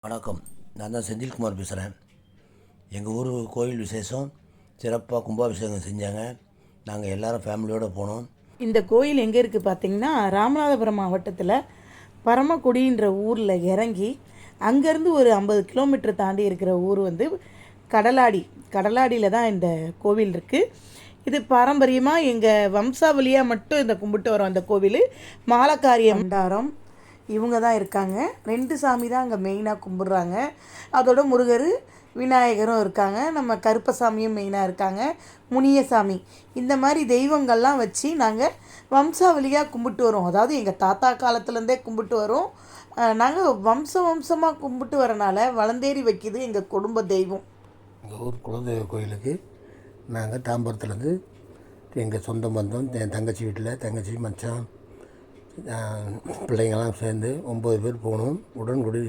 வணக்கம். நான் தான் செந்தில்குமார் பேசுகிறேன். எங்கள் ஊர் கோயில் விசேஷம் சிறப்பாக கும்பாபிஷேகம் செஞ்சாங்க. நாங்கள் எல்லோரும் ஃபேமிலியோடு போனோம். இந்த கோயில் எங்கே இருக்குது பார்த்தீங்கன்னா, ராமநாதபுரம் மாவட்டத்தில் பரமக்குடின்ற ஊரில் இறங்கி அங்கேருந்து ஒரு 50 கிலோமீட்டர் தாண்டி இருக்கிற ஊர் வந்து கடலாடியில் தான் இந்த கோவில் இருக்குது. இது பாரம்பரியமாக எங்கள் வம்சாவளியாக மட்டும் இந்த கும்பிட்டு வரோம். அந்த கோவில் மாலக்காரிய மண்டாரம் இவங்க தான் இருக்காங்க. 2 சாமி தான் அங்கே மெயினாக கும்பிட்றாங்க. அதோட முருகர் விநாயகரும் இருக்காங்க. நம்ம கருப்பசாமியும் மெயினாக இருக்காங்க. முனியசாமி இந்த மாதிரி தெய்வங்கள்லாம் வச்சு நாங்கள் வம்சாவளியாக கும்பிட்டு வரோம். அதாவது எங்கள் தாத்தா காலத்துலேருந்தே கும்பிட்டு வரோம். நாங்கள் வம்சமாக கும்பிட்டு வரனால வளந்தேறி வைக்கிது எங்கள் குடும்ப தெய்வம். எங்கள் ஊர் குலதெய்வ கோயிலுக்கு நாங்கள் தாம்பரத்துலேருந்து எங்கள் சொந்த பந்தம் என் தங்கச்சி வீட்டில் தங்கச்சி மச்சான் பிள்ளைங்கள்லாம் சேர்ந்து 9 பேர் போகணும். உடன்குடி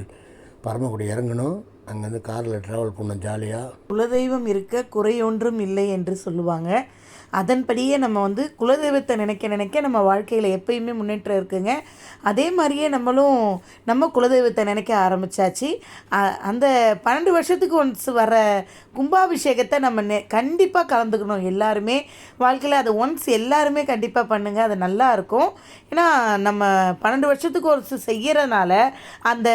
பரமக்குடி இறங்கணும். அங்கேருந்து காரில் ட்ராவல் பண்ணோம் ஜாலியாக. குலதெய்வம் இருக்க குறையொன்றும் இல்லை என்று சொல்லுவாங்க. அதன்படியே நம்ம வந்து குலதெய்வத்தை நினைக்க நம்ம வாழ்க்கையில் எப்பயுமே முன்னேற்றம் இருக்குங்க. அதே மாதிரியே நம்மளும் நம்ம குலதெய்வத்தை நினைக்க ஆரம்பித்தாச்சு. அந்த 12 வருஷத்துக்கு ஒன்ஸ் வர கும்பாபிஷேகத்தை நம்ம கண்டிப்பாக கலந்துக்கணும். எல்லாருமே வாழ்க்கையில் அதை ஒன்ஸ் எல்லாருமே கண்டிப்பாக பண்ணுங்கள். அது நல்லா இருக்கும். ஏன்னா நம்ம 12 வருஷத்துக்கு ஒரு செய்கிறதுனால அந்த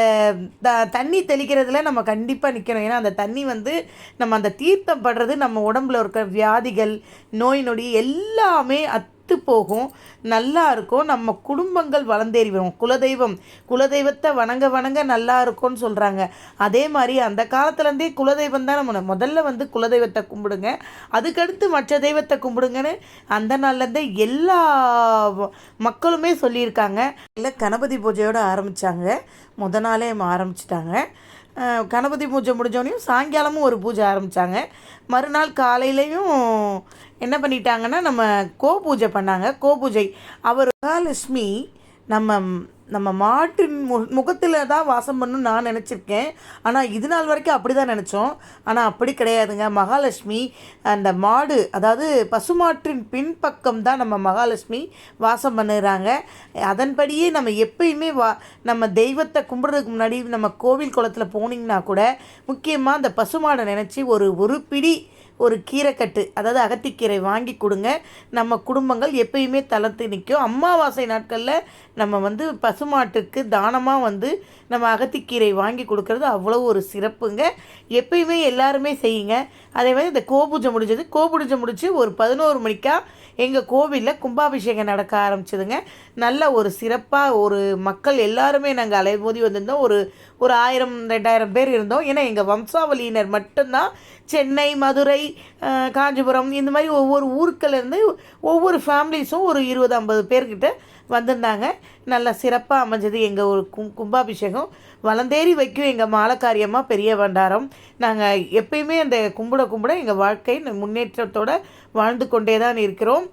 தண்ணி தெளிக்கிறதுல நம்ம கண்டிப்பாக நிற்கணும். ஏன்னா அந்த தண்ணி வந்து நம்ம அந்த தீர்த்தம் படுறது நம்ம உடம்புல இருக்கிற வியாதிகள் நோய் நொடி எல்லாமே அத்து போகும். நல்லா இருக்கும். நம்ம குடும்பங்கள் வளர்ந்தேறி வரும். குலதெய்வத்தை வணங்க நல்லா இருக்கும்னு சொல்கிறாங்க. அதே மாதிரி அந்த காலத்துலேருந்தே குலதெய்வம் தான் நம்ம முதல்ல வந்து குலதெய்வத்தை கும்பிடுங்க, அதுக்கடுத்து மற்ற தெய்வத்தை கும்பிடுங்கன்னு அந்த நாள்லேருந்தே எல்லா மக்களுமே சொல்லியிருக்காங்க. இல்லை கணபதி பூஜையோடு ஆரம்பித்தாங்க. நாளே ஆரம்பிச்சிட்டாங்க. கணபதி பூஜை முடிஞ்சோடனையும் சாயங்காலமும் ஒரு பூஜை ஆரம்பித்தாங்க. மறுநாள் காலையிலையும் என்ன பண்ணிட்டாங்கன்னா நம்ம பூஜை பண்ணாங்க. பூஜை அவர் மகாலட்சுமி நம்ம மாட்டின் முகத்தில் தான் வாசம் பண்ணணும்னு நான் நினச்சிருக்கேன். ஆனால் இது நாள் வரைக்கும் அப்படி தான் நினச்சோம். ஆனால் அப்படி கிடையாதுங்க. மகாலட்சுமி அந்த மாடு, அதாவது பசுமாட்டின் பின்பக்கம் தான் நம்ம மகாலட்சுமி வாசம் பண்ணுறாங்க. அதன்படியே நம்ம எப்பயுமே நம்ம தெய்வத்தை கும்பிட்றதுக்கு முன்னாடி நம்ம கோவில் குளத்தில் போனீங்கன்னா கூட முக்கியமாக அந்த பசுமாடை நினச்சி ஒரு பிடி ஒரு கீரைக்கட்டு, அதாவது அகத்திக்கீரை வாங்கி கொடுங்க. நம்ம குடும்பங்கள் எப்பயுமே தளர்த்து நிற்கும். அமாவாசை நாட்களில் நம்ம வந்து பசுமாட்டுக்கு தானமாக வந்து நம்ம அகத்திக்கீரை வாங்கி கொடுக்கறது அவ்வளோ ஒரு சிறப்புங்க. எப்பயுமே எல்லாருமே செய்யுங்க. அதே மாதிரி இந்த கோபூஜை முடிச்சு ஒரு 11 மணிக்கா எங்கள் கோவிலில் கும்பாபிஷேகம் நடக்க ஆரம்பிச்சதுங்க. நல்ல ஒரு சிறப்பாக ஒரு மக்கள் எல்லாருமே நாங்கள் அலைமோதி வந்திருந்தோம். ஒரு 1000-2000 பேர் இருந்தோம். ஏன்னா எங்கள் வம்சாவளியினர் மட்டும்தான் சென்னை, மதுரை, காஞ்சிபுரம் இந்த மாதிரி ஒவ்வொரு ஊருக்கள்லேருந்து ஒவ்வொரு ஃபேமிலிஸும் ஒரு 20-50 பேர்கிட்ட வந்திருந்தாங்க. நல்லா சிறப்பாக அமைஞ்சது எங்கள் ஒரு கும்பாபிஷேகம். வளந்தேறி வைக்கும் எங்கள் மாலக்காரியமாக பெரிய வண்டாரம். நாங்கள் எப்பயுமே அந்த கும்பிட எங்கள் வாழ்க்கை முன்னேற்றத்தோடு வாழ்ந்து கொண்டே தான் இருக்கிறோம்.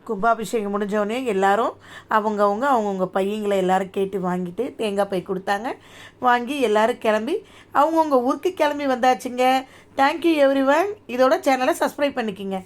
கும்பாபிஷேகம் முடிஞ்சோடனே எல்லாரும் அவங்கவுங்க பையங்களை எல்லோரும் கேட்டு வாங்கிட்டு தேங்காய் பை கொடுத்தாங்க. வாங்கி எல்லோரும் கிளம்பி அவங்கவுங்க ஊருக்கு கிளம்பி வந்தாச்சுங்க. Thank you everyone. இதோட சேனலை சப்ஸ்கிரைப் பண்ணிக்கோங்க.